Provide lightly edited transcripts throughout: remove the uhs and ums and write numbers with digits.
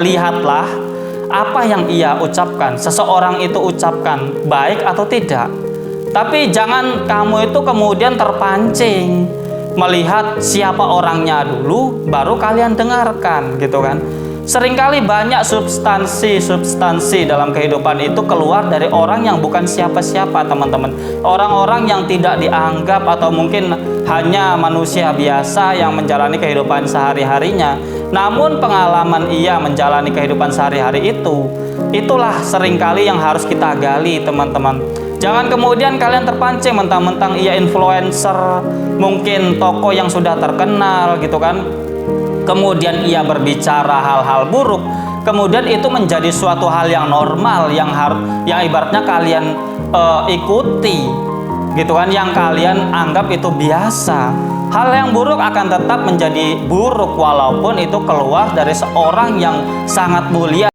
Lihatlah apa yang ia ucapkan, seseorang itu ucapkan baik atau tidak. Tapi jangan kamu itu kemudian terpancing melihat siapa orangnya dulu baru kalian dengarkan, gitu kan. Seringkali banyak substansi dalam kehidupan itu keluar dari orang yang bukan siapa-siapa, teman-teman. Orang-orang yang tidak dianggap atau mungkin hanya manusia biasa yang menjalani kehidupan sehari-harinya. Namun pengalaman ia menjalani kehidupan sehari-hari itulah seringkali yang harus kita gali, teman-teman. Jangan kemudian kalian terpancing mentang-mentang ia influencer, mungkin tokoh yang sudah terkenal, gitu kan. Kemudian ia berbicara hal-hal buruk, kemudian itu menjadi suatu hal yang normal, yang ibaratnya kalian ikuti, gitu kan, yang kalian anggap itu biasa. Hal yang buruk akan tetap menjadi buruk walaupun itu keluar dari seorang yang sangat mulia.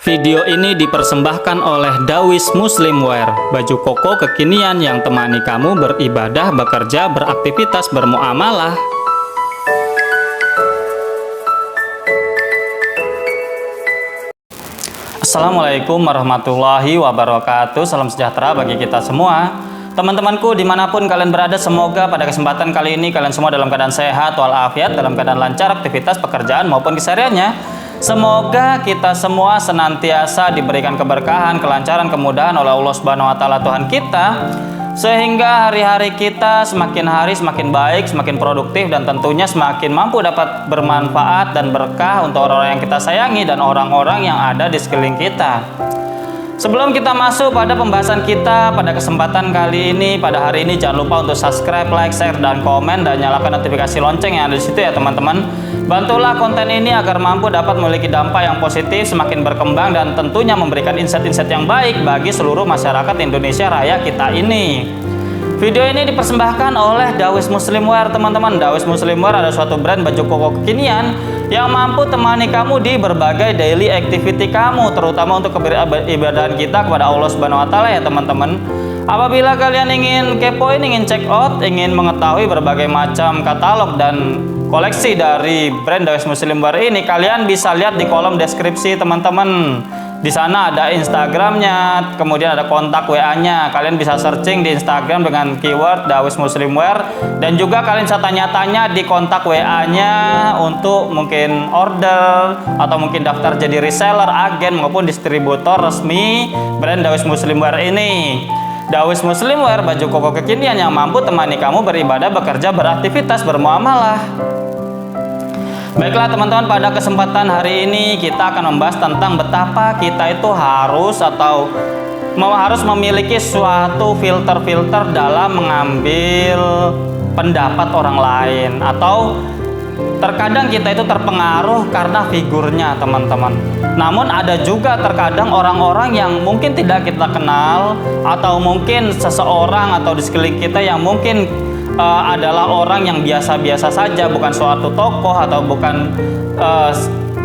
Video ini dipersembahkan oleh Dawis Muslimwear, baju koko kekinian yang temani kamu beribadah, bekerja, beraktivitas, bermuamalah. Assalamualaikum warahmatullahi wabarakatuh. Salam sejahtera bagi kita semua. Teman-temanku dimanapun kalian berada, semoga pada kesempatan kali ini kalian semua dalam keadaan sehat walafiat, dalam keadaan lancar aktivitas pekerjaan maupun kesehariannya. Semoga kita semua senantiasa diberikan keberkahan, kelancaran, kemudahan oleh Allah Subhanahu wa taala Tuhan kita, sehingga hari-hari kita semakin hari semakin baik, semakin produktif, dan tentunya semakin mampu dapat bermanfaat dan berkah untuk orang-orang yang kita sayangi dan orang-orang yang ada di sekeliling kita. Sebelum kita masuk pada pembahasan kita pada kesempatan kali ini, pada hari ini, jangan lupa untuk subscribe, like, share, dan komen, dan nyalakan notifikasi lonceng yang ada di situ ya, teman-teman. Bantulah konten ini agar mampu dapat memiliki dampak yang positif, semakin berkembang, dan tentunya memberikan insight-insight yang baik bagi seluruh masyarakat Indonesia Raya kita ini. Video ini dipersembahkan oleh Dawis Muslimwear, teman-teman. Dawis Muslimwear adalah suatu brand baju koko kekinian yang mampu temani kamu di berbagai daily activity kamu, terutama untuk keberibadahan kita kepada Allah Subhanahu wa taala ya, teman-teman. Apabila kalian ingin kepoin, ingin check out, ingin mengetahui berbagai macam katalog dan koleksi dari brand Dawis Muslimwear ini, kalian bisa lihat di kolom deskripsi, teman-teman. Di sana ada Instagramnya, kemudian ada kontak WA-nya. Kalian bisa searching di Instagram dengan keyword Dawis Muslimwear, dan juga kalian bisa tanya-tanya di kontak WA-nya untuk mungkin order atau mungkin daftar jadi reseller, agen maupun distributor resmi brand Dawis Muslimwear ini. Dawis Muslimwear, baju koko kekinian yang mampu temani kamu beribadah, bekerja, beraktivitas, bermuamalah. Baiklah teman-teman, pada kesempatan hari ini kita akan membahas tentang betapa kita itu harus memiliki suatu filter-filter dalam mengambil pendapat orang lain, atau terkadang kita itu terpengaruh karena figurnya, teman-teman. Namun ada juga terkadang orang-orang yang mungkin tidak kita kenal, atau mungkin seseorang atau di sekeliling kita yang mungkin adalah orang yang biasa-biasa saja, bukan suatu tokoh atau bukan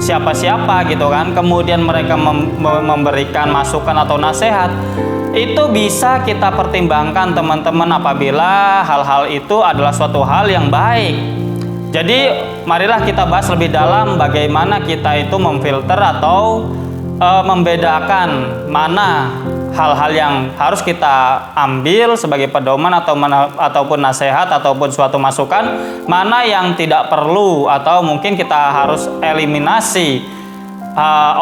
siapa-siapa, gitu kan. Kemudian mereka memberikan masukan atau nasihat. Itu bisa kita pertimbangkan, teman-teman, apabila hal-hal itu adalah suatu hal yang baik. Jadi marilah kita bahas lebih dalam bagaimana kita itu memfilter atau membedakan mana hal-hal yang harus kita ambil sebagai pedoman ataupun nasihat ataupun suatu masukan, mana yang tidak perlu atau mungkin kita harus eliminasi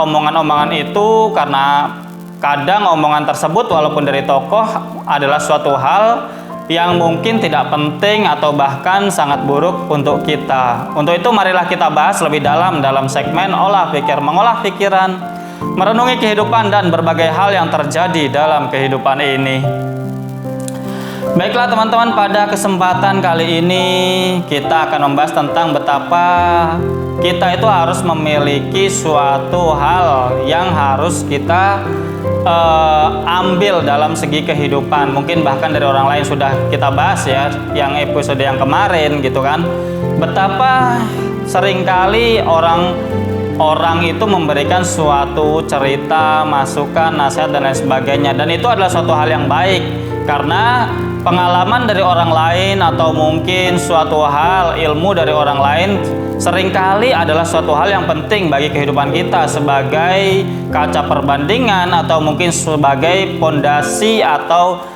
omongan-omongan itu, karena kadang omongan tersebut walaupun dari tokoh adalah suatu hal yang mungkin tidak penting atau bahkan sangat buruk untuk kita. Untuk itu marilah kita bahas lebih dalam segmen olah pikir, mengolah pikiran, merenungi kehidupan dan berbagai hal yang terjadi dalam kehidupan ini. Baiklah teman-teman, pada kesempatan kali ini kita akan membahas tentang betapa kita itu harus memiliki suatu hal yang harus kita ambil dalam segi kehidupan. Mungkin bahkan dari orang lain sudah kita bahas ya, yang episode yang kemarin, gitu kan. Betapa seringkali orang itu memberikan suatu cerita, masukan, nasihat, dan lain sebagainya. Dan itu adalah suatu hal yang baik, karena pengalaman dari orang lain atau mungkin suatu hal, ilmu dari orang lain seringkali adalah suatu hal yang penting bagi kehidupan kita sebagai kaca perbandingan atau mungkin sebagai pondasi atau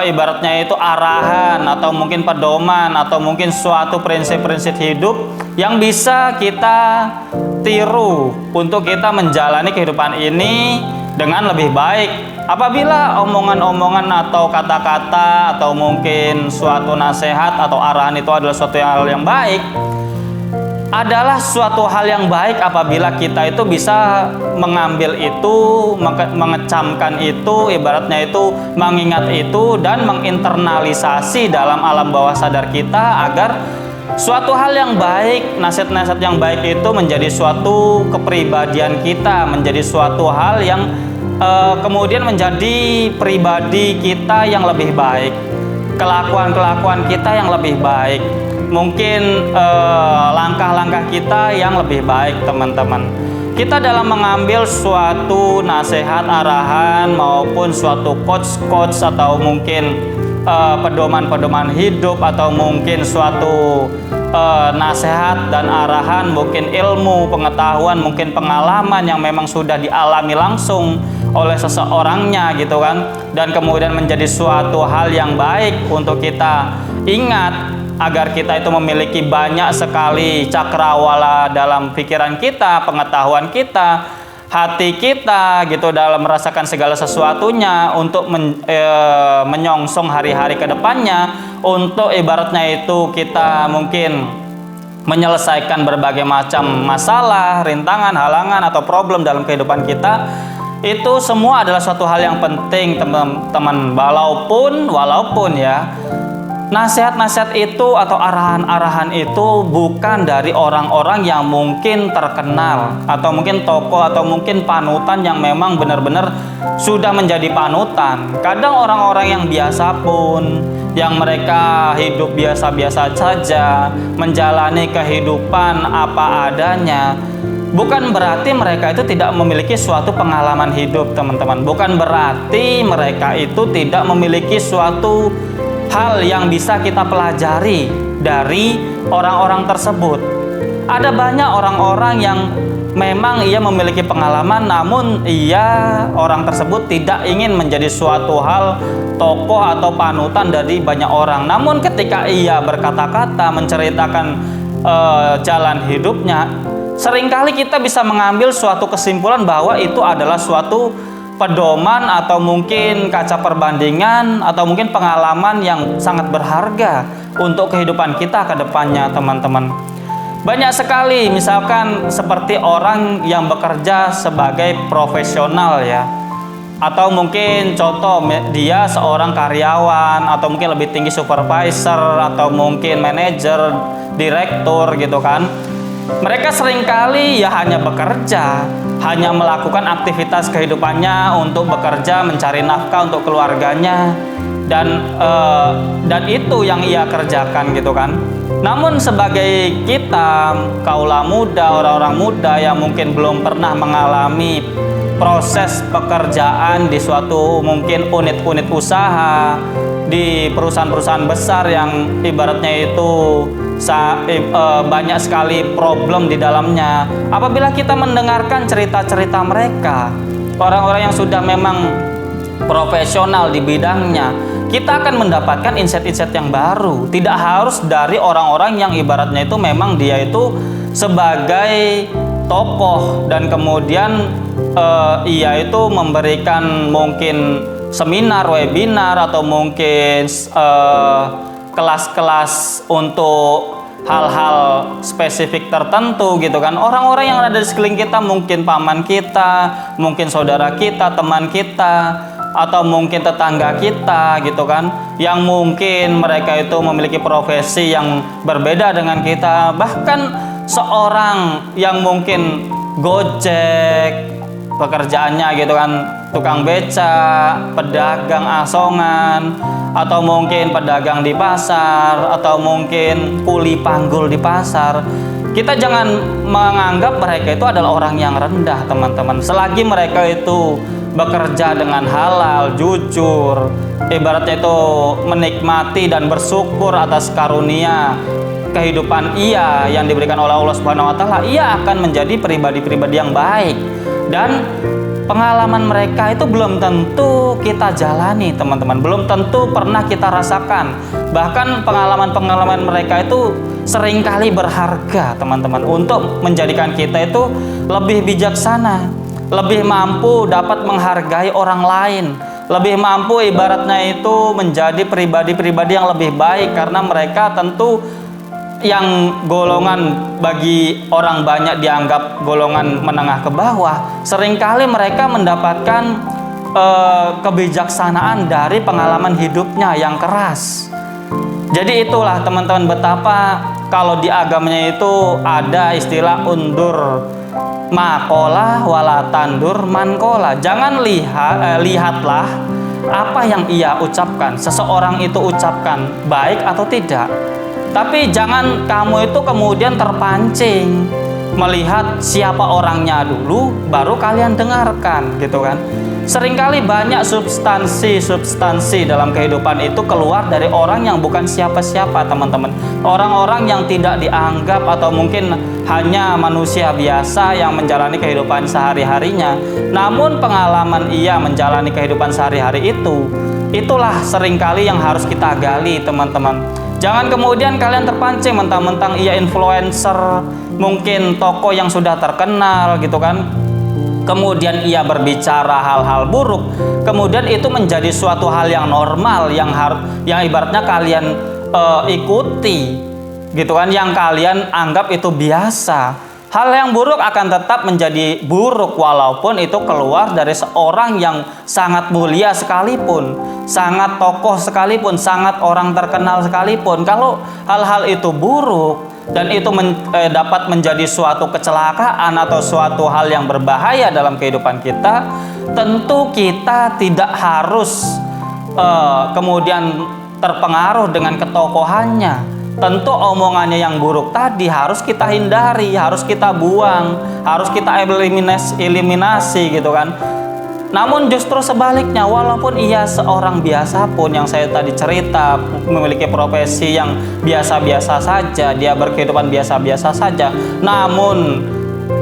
ibaratnya itu arahan atau mungkin pedoman atau mungkin suatu prinsip-prinsip hidup yang bisa kita tiru untuk kita menjalani kehidupan ini dengan lebih baik. Apabila omongan-omongan atau kata-kata atau mungkin suatu nasihat atau arahan itu adalah suatu hal yang baik, adalah suatu hal yang baik apabila kita itu bisa mengambil itu, mengecamkan itu, ibaratnya itu mengingat itu dan menginternalisasi dalam alam bawah sadar kita agar suatu hal yang baik, nasihat-nasihat yang baik itu menjadi suatu kepribadian kita, menjadi suatu hal yang kemudian menjadi pribadi kita yang lebih baik, kelakuan-kelakuan kita yang lebih baik, mungkin langkah-langkah kita yang lebih baik, teman-teman. Kita dalam mengambil suatu nasihat, arahan maupun suatu quotes atau mungkin pedoman-pedoman hidup atau mungkin suatu nasihat dan arahan, mungkin ilmu, pengetahuan, mungkin pengalaman yang memang sudah dialami langsung oleh seseorangnya gitu kan, dan kemudian menjadi suatu hal yang baik untuk kita ingat agar kita itu memiliki banyak sekali cakrawala dalam pikiran kita, pengetahuan kita, hati kita gitu dalam merasakan segala sesuatunya untuk menyongsong hari-hari ke depannya, untuk ibaratnya itu kita mungkin menyelesaikan berbagai macam masalah, rintangan, halangan atau problem dalam kehidupan kita. Itu semua adalah suatu hal yang penting, teman-teman. Walaupun ya nasihat-nasihat itu atau arahan-arahan itu bukan dari orang-orang yang mungkin terkenal atau mungkin tokoh atau mungkin panutan yang memang benar-benar sudah menjadi panutan. Kadang orang-orang yang biasa pun, yang mereka hidup biasa-biasa saja, menjalani kehidupan apa adanya, bukan berarti mereka itu tidak memiliki suatu pengalaman hidup, teman-teman. Bukan berarti mereka itu tidak memiliki suatu hal yang bisa kita pelajari dari orang-orang tersebut. Ada banyak orang-orang yang memang ia memiliki pengalaman, namun orang tersebut tidak ingin menjadi suatu hal tokoh atau panutan dari banyak orang. Namun ketika ia berkata-kata, menceritakan jalan hidupnya, seringkali kita bisa mengambil suatu kesimpulan bahwa itu adalah suatu pedoman atau mungkin kaca perbandingan atau mungkin pengalaman yang sangat berharga untuk kehidupan kita ke depannya, teman-teman. Banyak sekali misalkan seperti orang yang bekerja sebagai profesional ya, atau mungkin contoh dia seorang karyawan atau mungkin lebih tinggi supervisor atau mungkin manajer, direktur gitu kan. Mereka seringkali ya hanya bekerja, hanya melakukan aktivitas kehidupannya untuk bekerja, mencari nafkah untuk keluarganya, dan itu yang ia kerjakan gitu kan. Namun sebagai kita kaula muda, orang-orang muda yang mungkin belum pernah mengalami proses pekerjaan di suatu mungkin unit-unit usaha, di perusahaan-perusahaan besar yang ibaratnya itu banyak sekali problem di dalamnya. Apabila kita mendengarkan cerita-cerita mereka, orang-orang yang sudah memang profesional di bidangnya, kita akan mendapatkan insight-insight yang baru. Tidak harus dari orang-orang yang ibaratnya itu memang dia itu sebagai tokoh dan kemudian ia itu memberikan mungkin seminar, webinar atau mungkin kelas-kelas untuk hal-hal spesifik tertentu gitu kan. Orang-orang yang ada di sekeliling kita, mungkin paman kita, mungkin saudara kita, teman kita, atau mungkin tetangga kita gitu kan, yang mungkin mereka itu memiliki profesi yang berbeda dengan kita. Bahkan seorang yang mungkin gojek pekerjaannya gitu kan, tukang beca, pedagang asongan, atau mungkin pedagang di pasar, atau mungkin kuli panggul di pasar. Kita jangan menganggap mereka itu adalah orang yang rendah, teman-teman. Selagi mereka itu bekerja dengan halal, jujur, ibaratnya itu menikmati dan bersyukur atas karunia kehidupan ia yang diberikan oleh Allah Subhanahu wa taala, ia akan menjadi pribadi-pribadi yang baik. Dan pengalaman mereka itu belum tentu kita jalani, teman-teman. Belum tentu pernah kita rasakan. Bahkan pengalaman-pengalaman mereka itu seringkali berharga, teman-teman, untuk menjadikan kita itu lebih bijaksana, lebih mampu dapat menghargai orang lain, lebih mampu ibaratnya itu menjadi pribadi-pribadi yang lebih baik. Karena mereka tentu yang golongan bagi orang banyak dianggap golongan menengah ke bawah, seringkali mereka mendapatkan kebijaksanaan dari pengalaman hidupnya yang keras. Jadi itulah teman-teman, betapa kalau di agamanya itu ada istilah undur makola wala tandur mankola. Jangan lihatlah apa yang ia ucapkan, seseorang itu ucapkan baik atau tidak, tapi jangan kamu itu kemudian terpancing melihat siapa orangnya dulu baru kalian dengarkan, gitu kan. Seringkali banyak substansi dalam kehidupan itu keluar dari orang yang bukan siapa-siapa, teman-teman. Orang-orang yang tidak dianggap atau mungkin hanya manusia biasa yang menjalani kehidupan sehari-harinya. Namun pengalaman ia menjalani kehidupan sehari-hari itulah seringkali yang harus kita gali, teman-teman. Jangan kemudian kalian terpancing mentang-mentang ia influencer, mungkin tokoh yang sudah terkenal, gitu kan. Kemudian ia berbicara hal-hal buruk, kemudian itu menjadi suatu hal yang normal, yang ibaratnya kalian ikuti, gitu kan, yang kalian anggap itu biasa. Hal yang buruk akan tetap menjadi buruk walaupun itu keluar dari seorang yang sangat mulia sekalipun, sangat tokoh sekalipun, sangat orang terkenal sekalipun. Kalau hal-hal itu buruk dan itu dapat menjadi suatu kecelakaan atau suatu hal yang berbahaya dalam kehidupan kita, tentu kita tidak harus kemudian terpengaruh dengan ketokohannya. Tentu omongannya yang buruk tadi harus kita hindari, harus kita buang, harus kita eliminasi, gitu kan. Namun justru sebaliknya, walaupun ia seorang biasa pun, yang saya tadi cerita, memiliki profesi yang biasa-biasa saja, dia berkehidupan biasa-biasa saja, namun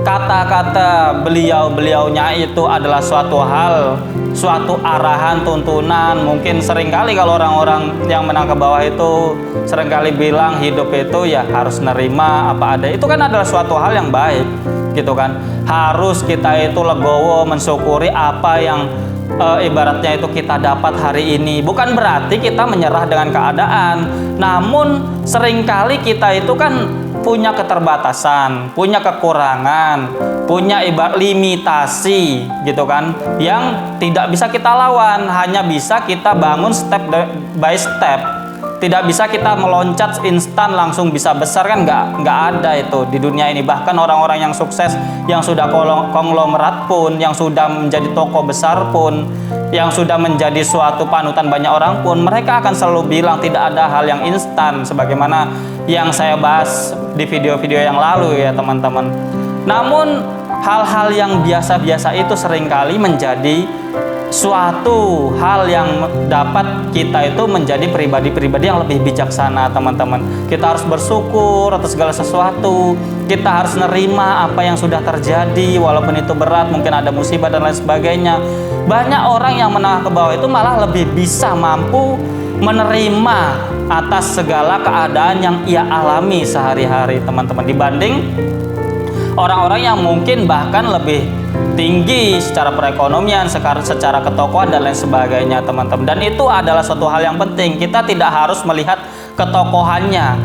kata-kata beliaunya itu adalah suatu hal, suatu arahan, tuntunan. Mungkin seringkali kalau orang-orang yang menengah ke bawah itu seringkali bilang hidup itu ya harus nerima apa ada. Itu kan adalah suatu hal yang baik, gitu kan. Harus kita itu legowo mensyukuri apa yang ibaratnya itu kita dapat hari ini. Bukan berarti kita menyerah dengan keadaan, namun seringkali kita itu kan punya keterbatasan, punya kekurangan, punya limitasi, gitu kan, yang tidak bisa kita lawan, hanya bisa kita bangun step by step. Tidak bisa kita meloncat instan langsung bisa besar, kan nggak ada itu di dunia ini. Bahkan orang-orang yang sukses, yang sudah konglomerat pun, yang sudah menjadi tokoh besar pun, yang sudah menjadi suatu panutan banyak orang pun, mereka akan selalu bilang tidak ada hal yang instan, sebagaimana yang saya bahas di video-video yang lalu ya teman-teman. Namun hal-hal yang biasa-biasa itu seringkali menjadi suatu hal yang dapat kita itu menjadi pribadi-pribadi yang lebih bijaksana, teman-teman. Kita harus bersyukur atas segala sesuatu. Kita harus nerima apa yang sudah terjadi, walaupun itu berat, mungkin ada musibah dan lain sebagainya. Banyak orang yang menengah ke bawah itu malah lebih bisa mampu menerima atas segala keadaan yang ia alami sehari-hari, teman-teman, dibanding orang-orang yang mungkin bahkan lebih tinggi secara perekonomian, secara ketokohan dan lain sebagainya, teman-teman. Dan itu adalah suatu hal yang penting. Kita tidak harus melihat ketokohannya.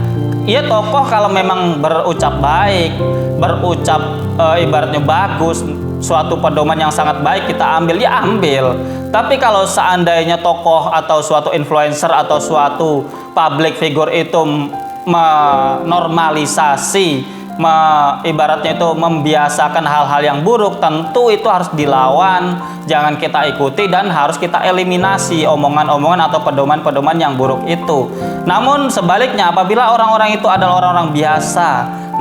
Ia tokoh kalau memang berucap baik, berucap ibaratnya bagus, suatu pedoman yang sangat baik kita ambil, ya ambil. Tapi kalau seandainya tokoh atau suatu influencer atau suatu public figure itu menormalisasi, ibaratnya itu membiasakan hal-hal yang buruk, tentu itu harus dilawan, jangan kita ikuti, dan harus kita eliminasi omongan-omongan atau pedoman-pedoman yang buruk itu. Namun sebaliknya, apabila orang-orang itu adalah orang-orang biasa,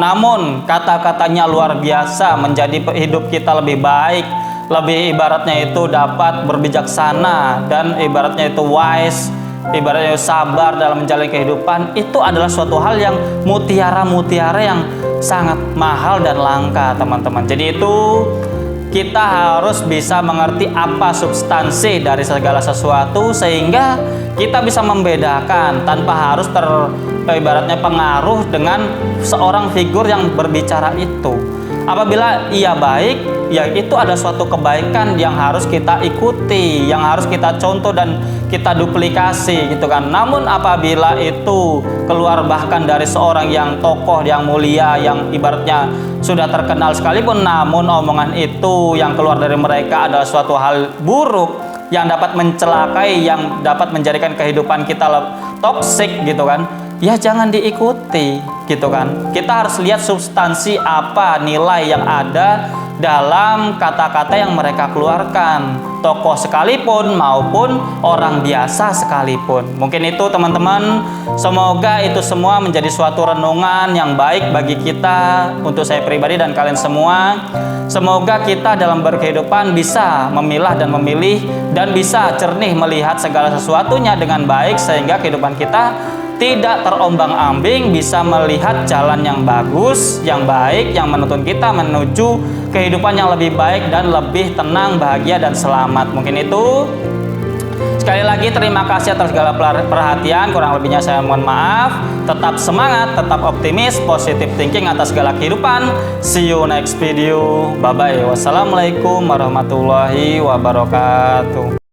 namun kata-katanya luar biasa, menjadi hidup kita lebih baik, lebih ibaratnya itu dapat berbijaksana, dan ibaratnya itu wise, ibaratnya sabar dalam menjalani kehidupan, itu adalah suatu hal yang mutiara-mutiara yang sangat mahal dan langka, teman-teman. Jadi itu kita harus bisa mengerti apa substansi dari segala sesuatu sehingga kita bisa membedakan tanpa harus ibaratnya pengaruh dengan seorang figur yang berbicara itu. Apabila ia baik, ya itu ada suatu kebaikan yang harus kita ikuti, yang harus kita contoh dan kita duplikasi gitu kan. Namun apabila itu keluar bahkan dari seorang yang tokoh, yang mulia, yang ibaratnya sudah terkenal sekalipun, namun omongan itu yang keluar dari mereka adalah suatu hal buruk yang dapat mencelakai, yang dapat menjadikan kehidupan kita toksik gitu kan, ya jangan diikuti gitu kan. Kita harus lihat substansi apa nilai yang ada dalam kata-kata yang mereka keluarkan, tokoh sekalipun maupun orang biasa sekalipun. Mungkin itu teman-teman, semoga itu semua menjadi suatu renungan yang baik bagi kita, untuk saya pribadi dan kalian semua. Semoga kita dalam berkehidupan bisa memilah dan memilih dan bisa jernih melihat segala sesuatunya dengan baik sehingga kehidupan kita tidak terombang-ambing, bisa melihat jalan yang bagus, yang baik, yang menuntun kita menuju kehidupan yang lebih baik dan lebih tenang, bahagia, dan selamat. Mungkin itu. Sekali lagi terima kasih atas segala perhatian, kurang lebihnya saya mohon maaf. Tetap semangat, tetap optimis, positive thinking atas segala kehidupan. See you next video. Bye-bye. Wassalamualaikum warahmatullahi wabarakatuh.